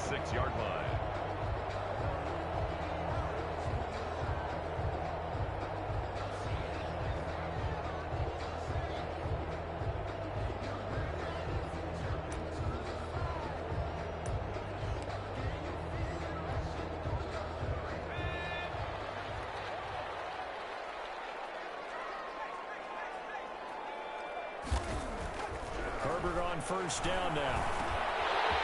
46-yard line. Herbert on first down now.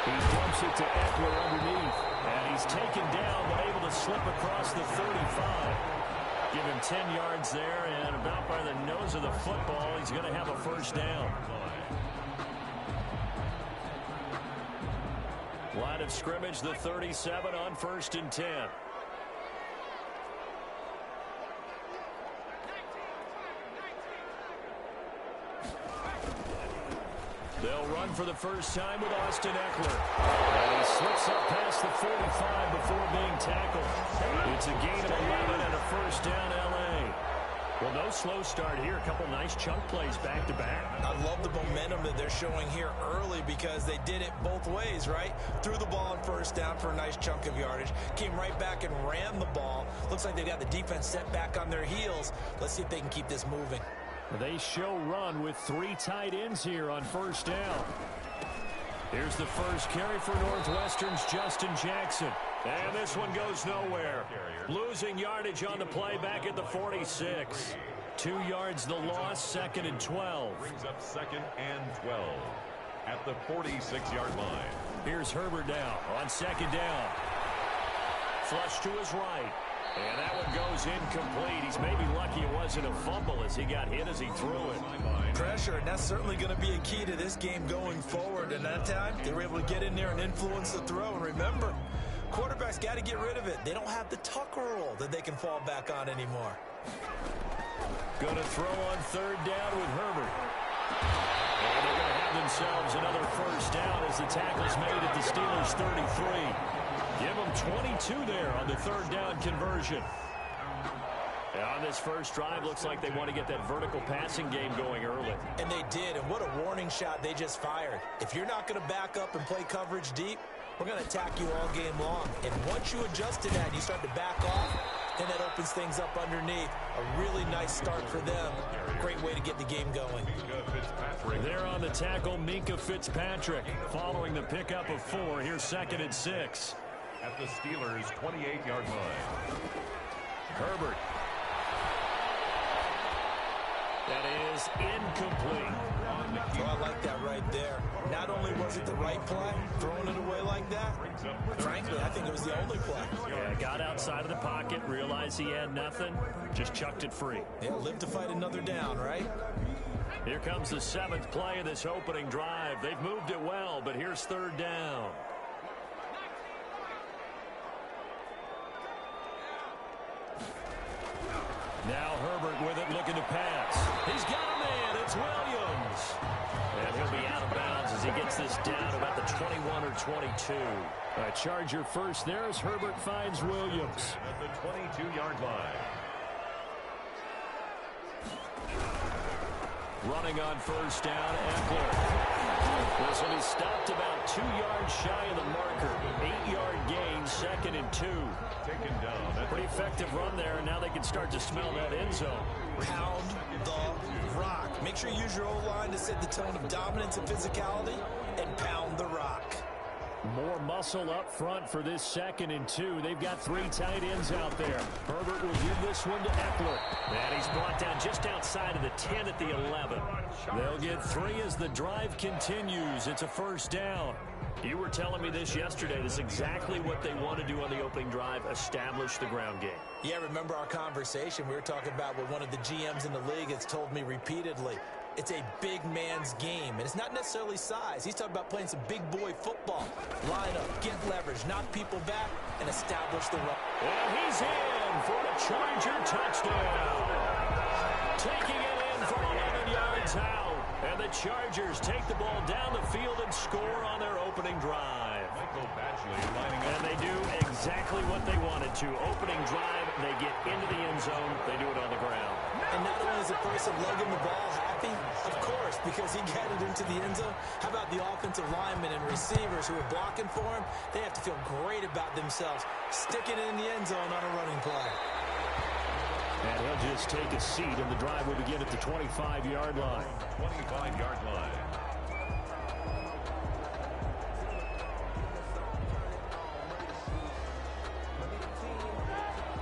He dumps it to Eckler underneath. And he's taken down, but able to slip across the 35. Give him 10 yards there, and about by the nose of the football, he's going to have a first down. Line of scrimmage, the 37 on 1st and 10. They'll run for the first time with Austin Eckler. And he slips up past the 45 before being tackled. It's a gain of 11 and a first down, L.A. Well, no slow start here. A couple nice chunk plays back-to-back. I love the momentum that they're showing here early because they did it both ways, right? Threw the ball on first down for a nice chunk of yardage. Came right back and ran the ball. Looks like they've got the defense set back on their heels. Let's see if they can keep this moving. They show run with 3 tight ends here on first down. Here's the first carry for Northwestern's Justin Jackson. And this one goes nowhere. Losing yardage on the play back at the 46. 2 yards the loss, 2nd and 12. Brings up 2nd and 12 at the 46-yard line. Here's Herbert now on 2nd down. Flush to his right. And that one goes incomplete. He's maybe lucky it wasn't a fumble as he got hit as he threw it. Pressure, and that's certainly going to be a key to this game going forward. And that time, they were able to get in there and influence the throw. And remember, quarterbacks got to get rid of it. They don't have the Tucker rule that they can fall back on anymore. Going to throw on 3rd down with Herbert. And they're going to have themselves another first down as the tackle's made at the Steelers' 33. Give them 22 there on the 3rd down conversion. And on this first drive, looks like they want to get that vertical passing game going early. And they did, and what a warning shot they just fired. If you're not going to back up and play coverage deep, we're going to attack you all game long. And once you adjust to that and you start to back off, then that opens things up underneath. A really nice start for them. Great way to get the game going. There on the tackle, Minkah Fitzpatrick. Following the pickup of 4, here's 2nd and 6. At the Steelers' 28-yard line. Herbert. That is incomplete. Oh, I like that right there. Not only was it the right play, throwing it away like that, frankly, I think it was the only play. Yeah, got outside of the pocket, realized he had nothing, just chucked it free. Yeah, live to fight another down, right? Here comes the 7th play of this opening drive. They've moved it well, but here's 3rd down. Now Herbert with it, looking to pass. He's got a man. It's Williams. And he'll be out of bounds as he gets this down about the 21 or 22. Charger first there as Herbert finds Williams. At the 22-yard line. Running on first down, Eckler. Listen, he stopped about 2 yards shy of the marker. 8-yard gain, 2nd and 2. Taken down. Pretty effective run there, and now they can start to smell that end zone. Pound the rock. Make sure you use your O-line to set the tone of dominance and physicality, and pound the rock. More muscle up front for this 2nd and 2. They've got 3 tight ends out there. Herbert will give this one to Eckler. And he's brought down just outside of the 10 at the 11. They'll get 3 as the drive continues. It's a first down. You were telling me this yesterday. This is exactly what they want to do on the opening drive, establish the ground game. Yeah, remember our conversation. We were talking about what one of the GMs in the league has told me repeatedly. It's a big man's game, and it's not necessarily size. He's talking about playing some big boy football. Line up, get leverage, knock people back, and establish the run. And he's in for a Charger touchdown. Taking it in from 11 yards out. And the Chargers take the ball down the field and score on their opening drive. And they do exactly what they wanted to. Opening drive, they get into the end zone. They do it on the ground. And not only is the person lugging the ball happy, of course, because he got it into the end zone. How about the offensive linemen and receivers who are blocking for him? They have to feel great about themselves, sticking it in the end zone on a running play. And he'll just take a seat, and the drive will begin at the 25-yard line. 25-yard line.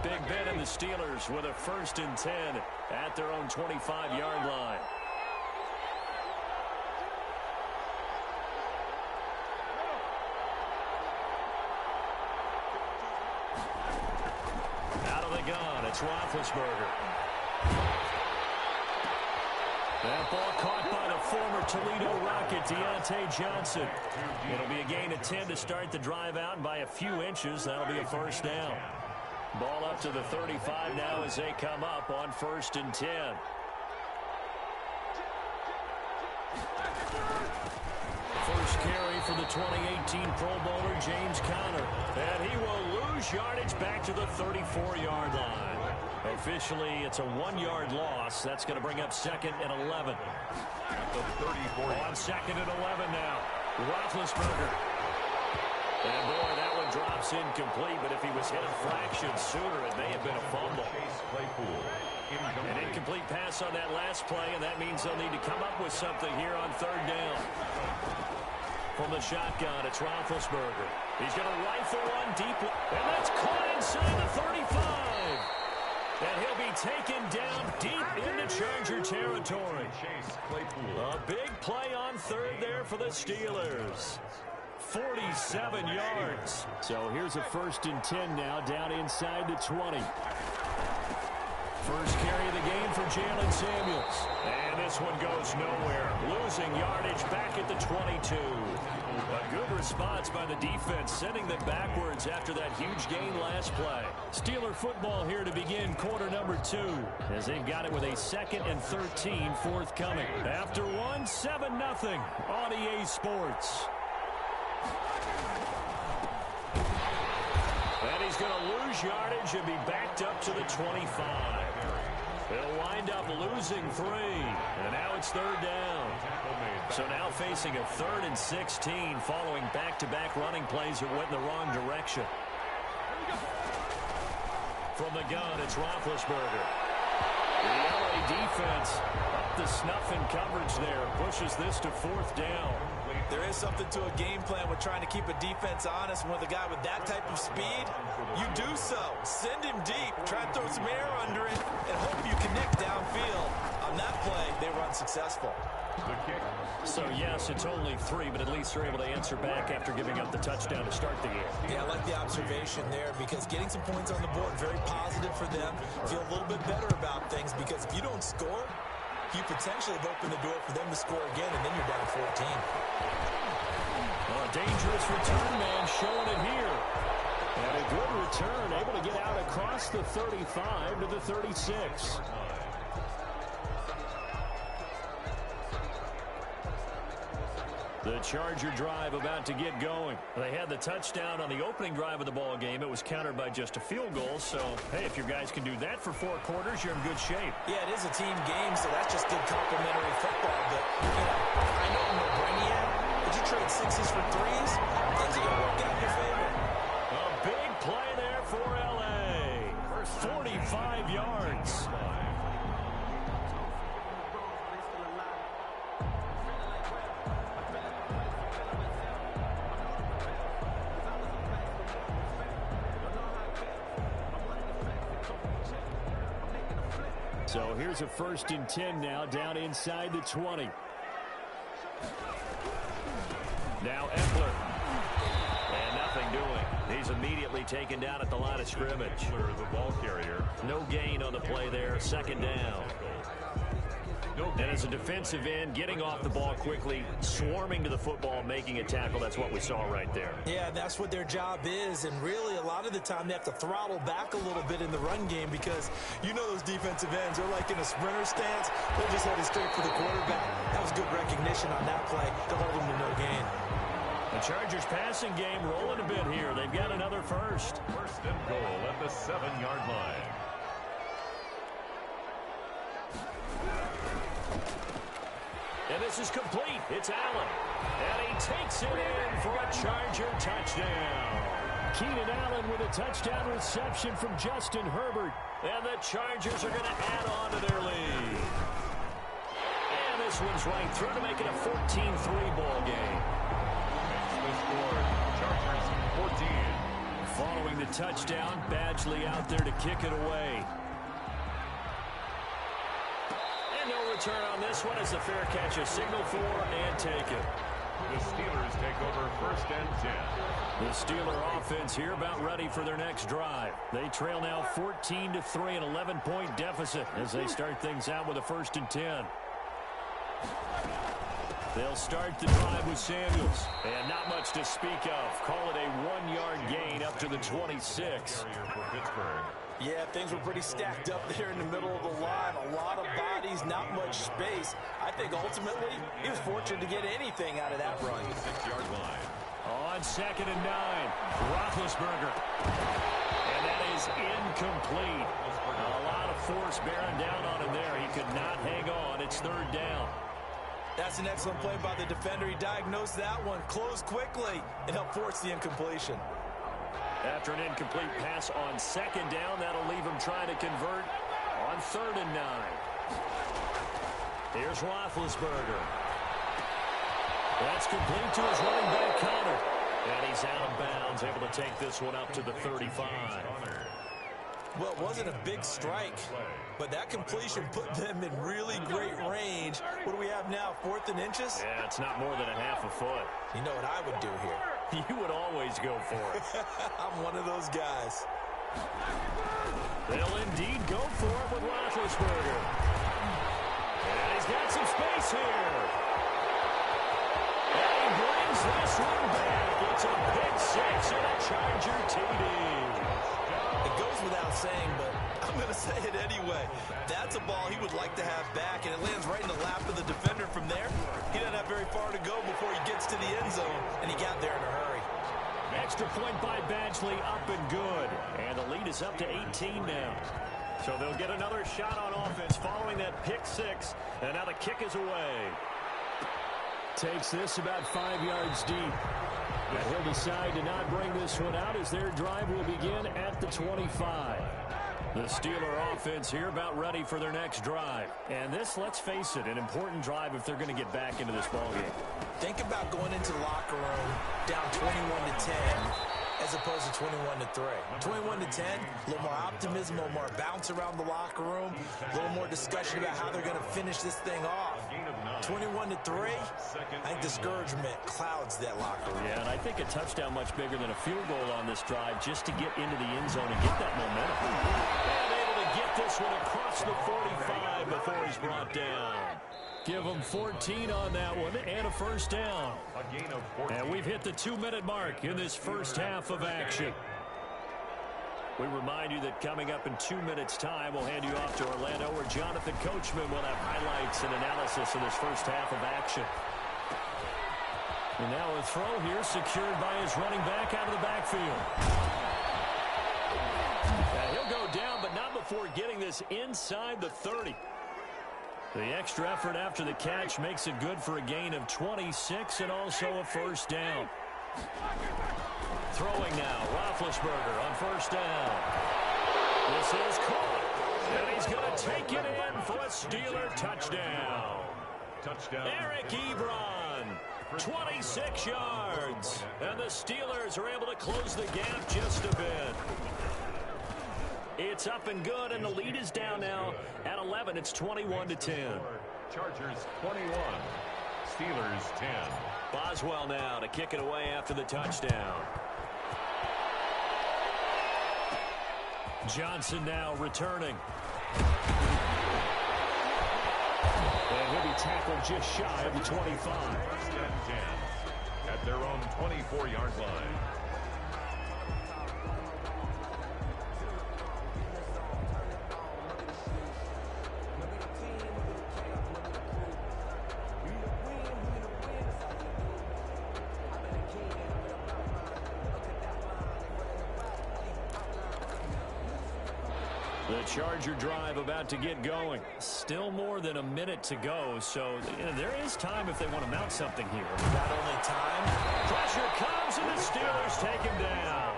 Big Ben and the Steelers with a 1st and 10 at their own 25-yard line. Out of the gun, it's Roethlisberger. That ball caught by the former Toledo Rocket, Deontay Johnson. It'll be a gain of 10 to start the drive out, and by a few inches, that'll be a 1st down. Ball up to the 35 now as they come up on 1st and 10. First carry for the 2018 Pro Bowler, James Conner. And he will lose yardage back to the 34-yard line. Officially, it's a 1-yard loss. That's going to bring up 2nd and 11. The 34. On 2nd and 11 now. Roethlisberger. And boy, that one drops incomplete, but if he was hit a fraction sooner, it may have been a fumble. An incomplete pass on that last play, and that means they'll need to come up with something here on 3rd down. From the shotgun, it's Roethlisberger. He's going to rifle one deep, and that's caught inside the 35. And he'll be taken down deep into Charger territory. A big play on 3rd there for the Steelers. 47 yards. So here's a 1st and 10 now, down inside the 20. First carry of the game for Jalen Samuels. And this one goes nowhere. Losing yardage back at the 22. A good response by the defense, sending them backwards after that huge gain last play. Steeler football here to begin quarter number 2, as they've got it with a 2nd and 13 forthcoming. After one, 7-0 on EA Sports. And he's going to lose yardage and be backed up to the 25. They'll wind up losing 3. And now it's 3rd down. So now facing a 3rd and 16 following back-to-back running plays that went in the wrong direction. From the gun, it's Roethlisberger. The LA defense up the snuff in coverage there. Pushes this to 4th down. There is something to a game plan with trying to keep a defense honest. With a guy with that type of speed, you do so. Send him deep. Try to throw some air under it and hope you connect downfield. On that play, they were unsuccessful. So, yes, it's only 3, but at least they're able to answer back after giving up the touchdown to start the game. Yeah, I like the observation there because getting some points on the board, very positive for them. Feel a little bit better about things because if you don't score, you potentially have opened the door for them to score again, and then you're down 14. Well, a dangerous return man showing it here. And a good return, able to get out across the 35 to the 36. The Charger drive about to get going. They had the touchdown on the opening drive of the ball game. It was countered by just a field goal. So, hey, if your guys can do that for 4 quarters, you're in good shape. Yeah, it is a team game, so that's just good complimentary football. But, I know I'm no brainiac, but you trade 6s for 3s, things are going to work out in your favor. A big play there for L.A. 45 yards. So here's a 1st and 10 now, down inside the 20. Now Eckler. And nothing doing. He's immediately taken down at the line of scrimmage. The ball carrier. No gain on the play there, 2nd down. And as a defensive end, getting off the ball quickly, swarming to the football, making a tackle, that's what we saw right there. Yeah, that's what their job is, and really a lot of the time they have to throttle back a little bit in the run game because you know those defensive ends, they're like in a sprinter stance, they're just headed straight for the quarterback. That was good recognition on that play to hold them to no gain. The Chargers passing game rolling a bit here. They've got another 1st. 1st and goal at the 7-yard line. this is complete. It's Allen. And he takes it in for a Charger touchdown. Keenan Allen with a touchdown reception from Justin Herbert. And the Chargers are going to add on to their lead. And this one's right through to make it a 14-3 ball game. The score, Chargers 14. Following the touchdown, Badgley out there to kick it away. And no return on this one as the fair catch, a signal for and take it. The Steelers take over 1st and 10. The Steeler offense here about ready for their next drive. They trail now 14-3, an 11-point deficit as they start things out with a 1st and 10. They'll start the drive with Samuels. And not much to speak of. Call it a 1-yard gain up to the 26. For Pittsburgh. Yeah, things were pretty stacked up there in the middle of the line. A lot of bodies, not much space. I think ultimately he was fortunate to get anything out of that run. 6-yard line. On 2nd and 9, Roethlisberger. And that is incomplete. A lot of force bearing down on him there. He could not hang on. It's 3rd down. That's an excellent play by the defender. He diagnosed that one, closed quickly, and helped force the incompletion. After an incomplete pass on 2nd down, that'll leave him trying to convert on 3rd and 9. Here's Roethlisberger. That's complete to his running back, Connor. And he's out of bounds, able to take this one up to the 35. Well, it wasn't a big strike, but that completion put them in really great range. What do we have now, 4th and inches? Yeah, it's not more than a half a foot. You know what I would do here? You would always go for it. I'm one of those guys. They'll indeed go for it with Roethlisberger. And he's got some space here. And he brings this one back. It's a big 6 and a Charger TD. It goes without saying, but I'm going to say it anyway. That's a ball he would like to have back, and it lands right in the lap of the defender from there. He doesn't have very far to go before he gets to the end zone, and he got there in a hurry. Extra point by Badgley, up and good. And the lead is up to 18 now. So they'll get another shot on offense following that pick 6, and now the kick is away. Takes this about 5 yards deep. And he'll decide to not bring this one out as their drive will begin at the 25. The Steeler offense here about ready for their next drive. And this, let's face it, an important drive if they're going to get back into this ballgame. Think about going into the locker room down 21-10 as opposed to 21-3. 21-10, a little more optimism, a little more bounce around the locker room, a little more discussion about how they're going to finish this thing off. 21-3, I think discouragement clouds that locker room. Yeah, and I think a touchdown much bigger than a field goal on this drive just to get into the end zone and get that momentum. And able to get this one across the 45 before he's brought down. Give him 14 on that one and a 1st down. And we've hit the 2-minute mark in this first half of action. We remind you that coming up in 2 minutes' time, we'll hand you off to Orlando, where Jonathan Coachman will have highlights and analysis of this first half of action. And now a throw here secured by his running back out of the backfield. And he'll go down, but not before getting this inside the 30. The extra effort after the catch makes it good for a gain of 26 and also a 1st down. Throwing now, Roethlisberger on 1st down. This is caught, and he's going to take it in for a Steeler touchdown. Eric Ebron, 26 yards, and the Steelers are able to close the gap just a bit. It's up and good, and the lead is down now at 11. It's 21-10. Chargers 21, Steelers 10. Boswell now to kick it away after the touchdown. Johnson now returning. And he'll be tackled just shy of the 25. 1st and 10 at their own 24-yard line. The Charger drive about to get going. Still more than a minute to go, so there is time if they want to mount something here. Not only time. Pressure comes, and the Steelers take him down.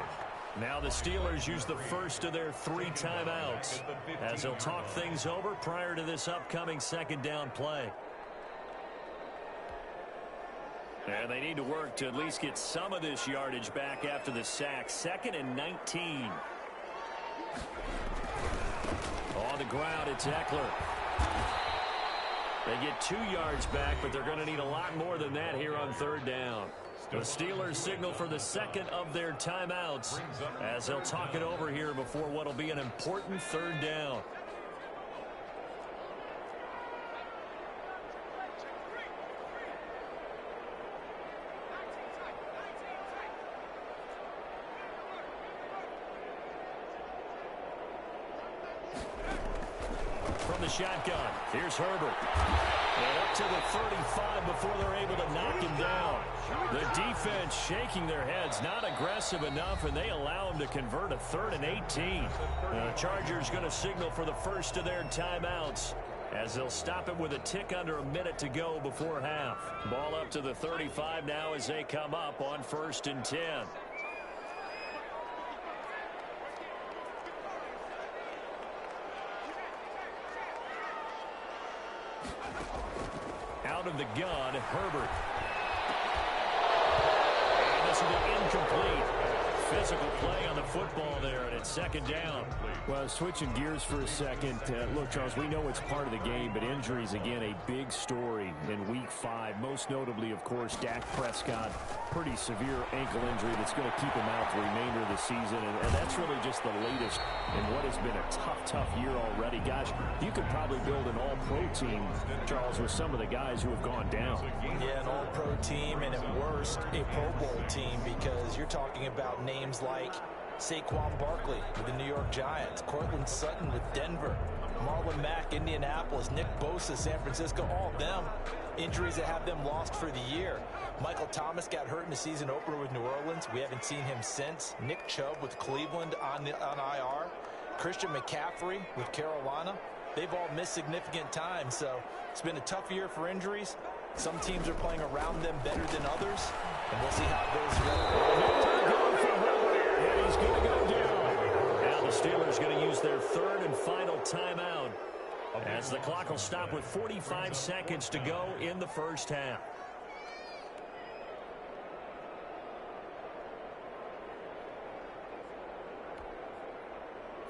Now the Steelers use the first of their 3 timeouts as they'll talk things over prior to this upcoming second down play. And they need to work to at least get some of this yardage back after the sack. 2nd and 19. On the ground, it's Eckler. They get 2 yards back, but they're going to need a lot more than that here on 3rd down. The Steelers signal for the second of their timeouts as they'll talk it over here before what will be an important 3rd down. From the shotgun, here's Herbert. And up to the 35 before they're able to knock him down. The defense shaking their heads, not aggressive enough, and they allow him to convert a 3rd and 18. The Chargers going to signal for the first of their timeouts as they'll stop it with a tick under a minute to go before half. Ball up to the 35 now as they come up on 1st and 10. Out of the gun, Herbert. And this will be incomplete. Physical play on the football there, and it's 2nd down. Well, switching gears for a second. Look, Charles, we know it's part of the game, but injuries, again, a big story in Week 5. Most notably, of course, Dak Prescott. Pretty severe ankle injury that's going to keep him out the remainder of the season, and that's really just the latest in what has been a tough year already. Gosh, you could probably build an all-pro team, Charles, with some of the guys who have gone down. Yeah, an all-pro team, and at worst, a Pro Bowl team, because you're talking about names like Saquon Barkley with the New York Giants, Cortland Sutton with Denver, Marlon Mack, Indianapolis, Nick Bosa, San Francisco, all of them injuries that have them lost for the year. Michael Thomas got hurt in the season opener with New Orleans. We haven't seen him since. Nick Chubb with Cleveland on IR. Christian McCaffrey with Carolina. They've all missed significant time, so it's been a tough year for injuries. Some teams are playing around them better than others, and we'll see how it goes. And he's going to go down. Now the Steelers going to use their 3rd and final timeout as the clock will stop with 45 seconds to go in the first half.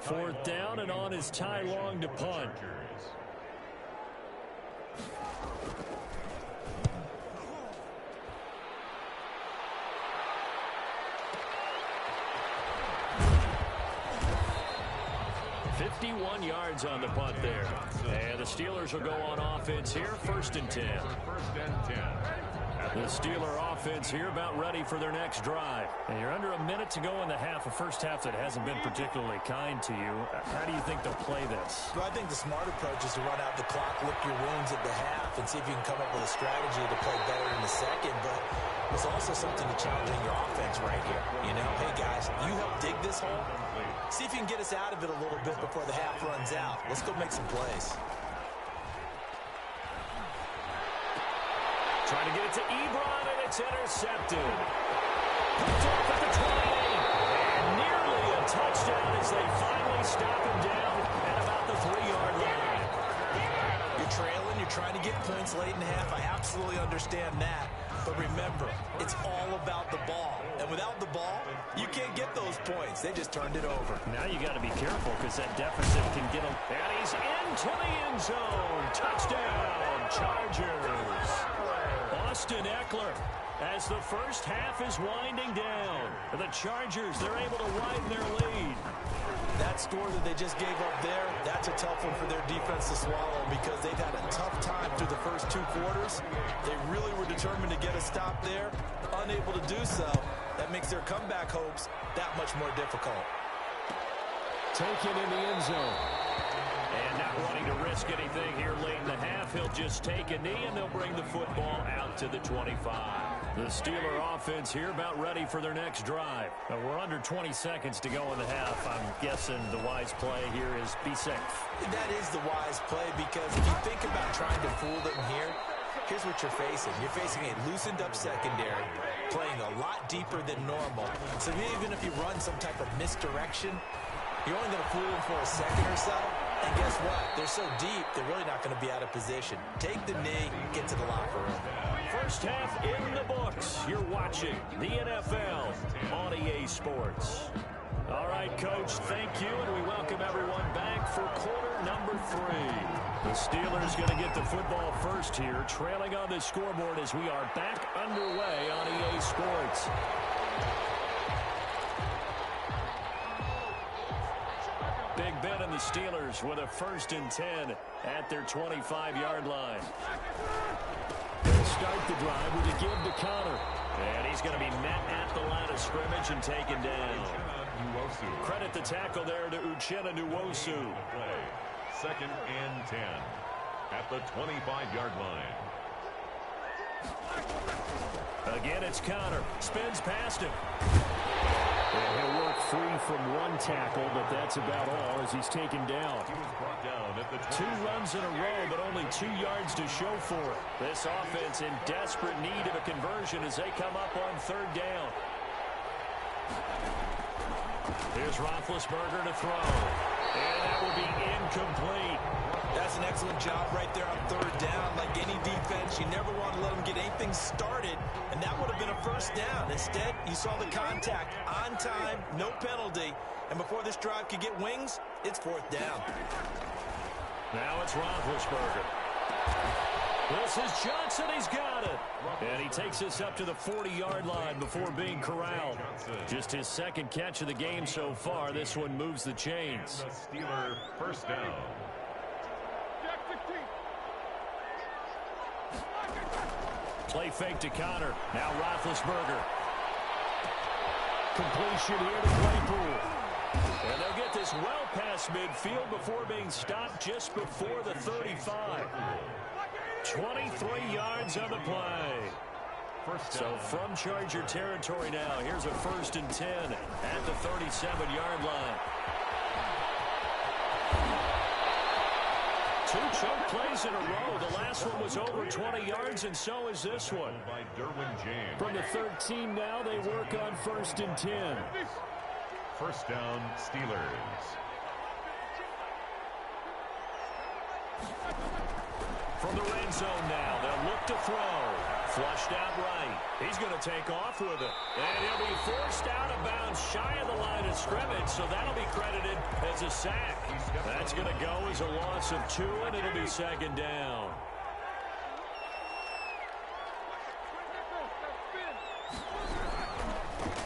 Fourth down, and on is Ty Long to punt. .51 yards on the punt there. And the Steelers will go on offense here, 1st and 10. The Steeler offense here about ready for their next drive. And you're under a minute to go in the half, a first half that hasn't been particularly kind to you. How do you think they'll play this? Well, I think the smart approach is to run out the clock, lick your wounds at the half, and see if you can come up with a strategy to play better in the second. But there's also something to challenging your offense right here. You know, hey, guys, you help dig this hole. See if you can get us out of it a little bit before the half runs out. Let's go make some plays. Trying to get it to Ebron, and it's intercepted. Picked off at the 28. And nearly a touchdown as they finally stop him down at about the 3-yard line. You're trailing. You're trying to get points late in the half. I absolutely understand that. But remember, it's all about the ball. And without the ball, you can't get those points. They just turned it over. Now you got to be careful because that deficit can get him. And he's into the end zone. Touchdown, Chargers. Austin Eckler as the first half is winding down. The Chargers, they're able to widen their lead. That score that they just gave up there, that's a tough one for their defense to swallow because they've had a tough time through the first 2 quarters. They really were determined to get a stop there, unable to do so. That makes their comeback hopes that much more difficult. Taken in the end zone. And not wanting to risk anything here late in the half, half, he'll just take a knee, and they'll bring the football out to the 25. The Steeler offense here about ready for their next drive. We're under 20 seconds to go in the half. I'm guessing the wise play here is be safe. That is the wise play, because if you think about trying to fool them here, here's what you're facing. You're facing a loosened up secondary, playing a lot deeper than normal. So even if you run some type of misdirection, you're only going to fool them for a second or so. And guess what? They're so deep, they're really not going to be out of position. Take the knee, get to the locker room. First half in the books. You're watching the NFL on EA Sports. All right, Coach, thank you, and we welcome everyone back for quarter number 3. The Steelers going to get the football first here, trailing on the scoreboard as we are back underway on EA Sports. Big Ben and the Steelers with a 1st and 10 at their 25-yard line. They'll start the drive with a give to Connor. And he's going to be met at the line of scrimmage and taken down. Credit the tackle there to Uchenna Nwosu. 2nd and 10 at the 25-yard line. Again, it's Connor. Spins past him. And he'll work free from one tackle, but that's about all as he's taken down. He was brought down at the 2 runs in a row, but only 2 yards to show for it. This offense in desperate need of a conversion as they come up on 3rd down. Here's Roethlisberger to throw. And that will be incomplete. That's an excellent job right there on 3rd down. Like any defense, you never want to let them get anything started, and that would have been a 1st down. Instead, you saw the contact on time, no penalty, and before this drive could get wings, it's 4th down. Now it's Roethlisberger. This is Johnson. He's got it. And he takes us up to the 40-yard line before being corralled. Just his 2nd catch of the game so far. This one moves the chains. The Steeler 1st down. Play fake to Connor. Now Roethlisberger. Completion here to Claypool. And they'll get this well past midfield before being stopped just before the 35. 23 yards on the play. So from Charger territory now, here's a 1st and 10 at the 37-yard line. 2 choke plays in a row. The last one was over 20 yards, and so is this one. By Derwin James. From the 13 now, they work on 1st and 10. 1st down, Steelers. From the red zone now, they'll look to throw. Flushed out right. He's going to take off with it. And he'll be forced out of bounds shy of the line of scrimmage, so that'll be credited as a sack. That's going to go as a loss of 2, and it'll be 2nd down.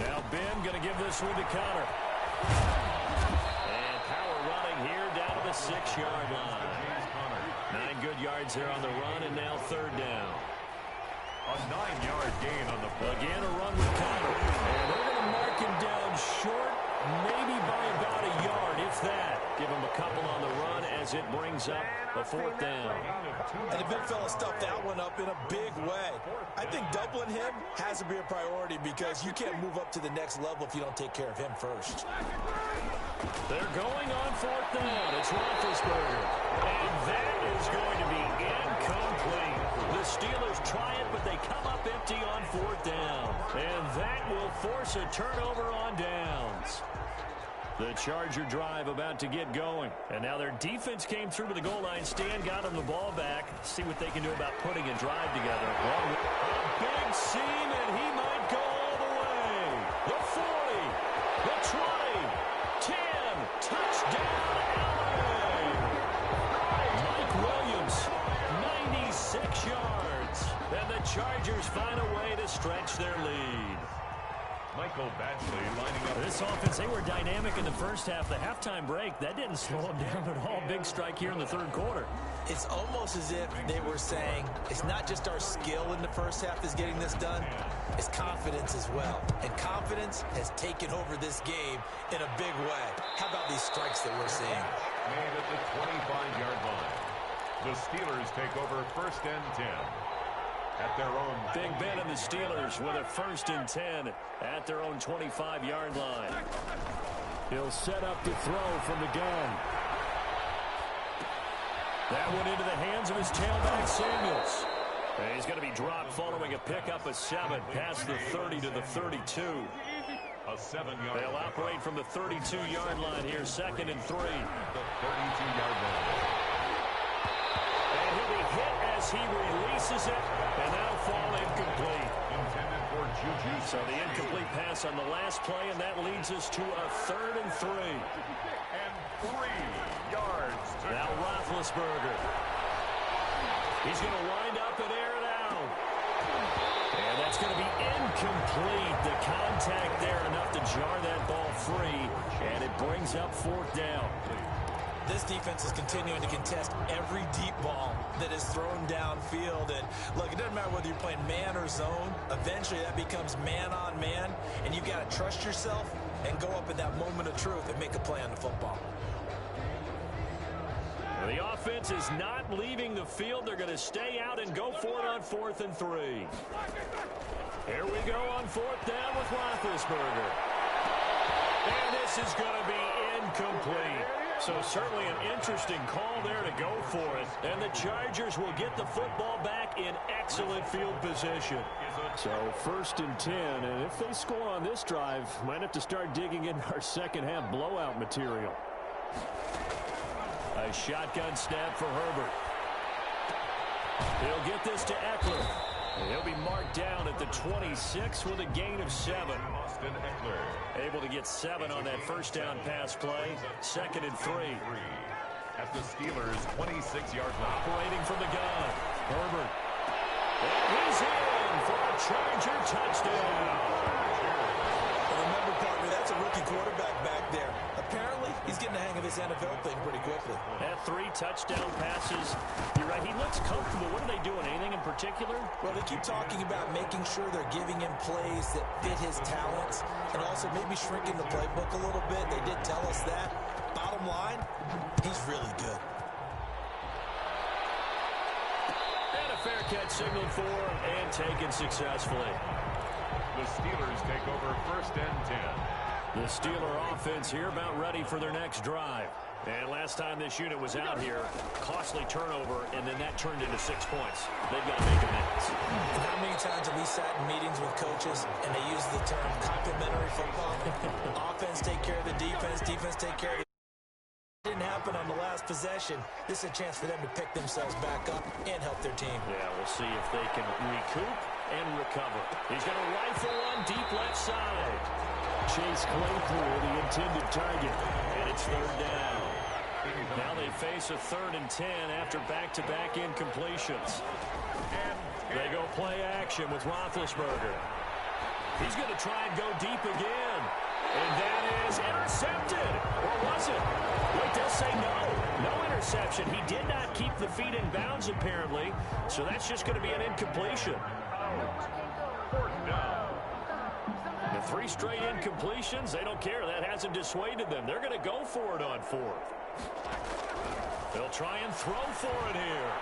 Now Ben going to give this one to Connor. And power running here down to the 6-yard line. 9 good yards there on the run, and now 3rd down. A 9-yard gain on the play. Again, a run with Connor. And they're going to mark him down short, maybe by about a yard, if that. Give him a couple on the run as it brings up a 4th down. And the big fella stuffed that one up in a big way. I think doubling him has to be a priority, because you can't move up to the next level if you don't take care of him first. They're going on 4th down. It's Roethlisberger. And that is going to be incomplete. The Steelers try it, but they come up empty on 4th down. And that will force a turnover on downs. The Charger drive about to get going. And now their defense came through to the goal line stand, got them the ball back. See what they can do about putting a drive together. A big seam, and he might go all the way. The 40, the 20, 10, touchdown, LA. Mike Williams, 96 yards. And the Chargers find a way to stretch their lead. Michael Badgley lining up. This offense, they were dynamic in the first half. The halftime break, that didn't slow them down at all. Big strike here in the 3rd quarter. It's almost as if they were saying, it's not just our skill in the first half that's getting this done, it's confidence as well. And confidence has taken over this game in a big way. How about these strikes that we're seeing? Made at the 25-yard line. The Steelers take over 1st and 10 at their own. Big Ben and the Steelers with a 1st and 10 at their own 25-yard line. He'll set up to throw from the gun. That one into the hands of his tailback, Samuels. And he's going to be dropped following a pickup of 7 past the 30 to the 32. A 7-yard. They'll operate from the 32-yard line here, 2nd and 3. The 32-yard line. And he'll be hit as he releases it, and that'll fall incomplete. Intended for Juju. So the incomplete pass on the last play, and that leads us to a 3rd and 3. And 3 yards. Now Roethlisberger. He's going to wind up and air it out. And that's going to be incomplete. The contact there enough to jar that ball free, and it brings up 4th down. This defense is continuing to contest every deep ball that is thrown downfield. And look, it doesn't matter whether you're playing man or zone. Eventually that becomes man on man, and you've got to trust yourself and go up at that moment of truth and make a play on the football. The offense is not leaving the field. They're going to stay out and go for it on 4th and 3. Here we go on 4th down with Roethlisberger. And this is going to be incomplete. So certainly an interesting call there to go for it. And the Chargers will get the football back in excellent field position. So 1st and 10, and if they score on this drive, might have to start digging in our second-half blowout material. A shotgun snap for Herbert. He'll get this to Eckler. And he'll be marked down at the 26 with a gain of 7. Austin Eckler. Able to get 7 on that 1st down pass play. 2nd and 3. At the Steelers' 26-yard line. Operating from the gun. Herbert. And he's in for a Charger touchdown. Remember, partner, that's a rookie quarterback back there. Apparently, he's getting the hang of his NFL thing pretty quickly. Had 3 touchdown passes. You're right, he looks comfortable. What are they doing? Anything in particular? Well, they keep talking about making sure they're giving him plays that fit his talents and also maybe shrinking the playbook a little bit. They did tell us that. Bottom line, he's really good. And a fair catch signaled for and taken successfully. The Steelers take over 1st and 10. The Steeler offense here about ready for their next drive. And last time this unit was out here, costly turnover, and then that turned into 6 points. They've got to make amends. How many times have we sat in meetings with coaches and they use the term complementary football? Offense take care of the defense, defense take care of the didn't happen on the last possession. This is a chance for them to pick themselves back up and help their team. Yeah, we'll see if they can recoup and recover. He's going to rifle one deep left side. Chase Claypool, the intended target. And it's 3rd down. Now they face a 3rd and 10 after back-to-back incompletions. They go play action with Roethlisberger. He's going to try and go deep again. And that is intercepted. Or was it? Wait, they'll say no. No interception. He did not keep the feet in bounds, apparently. So that's just going to be an incompletion. 4th down. The 3 straight incompletions, they don't care. That hasn't dissuaded them. They're going to go for it on 4th. They'll try and throw for it here.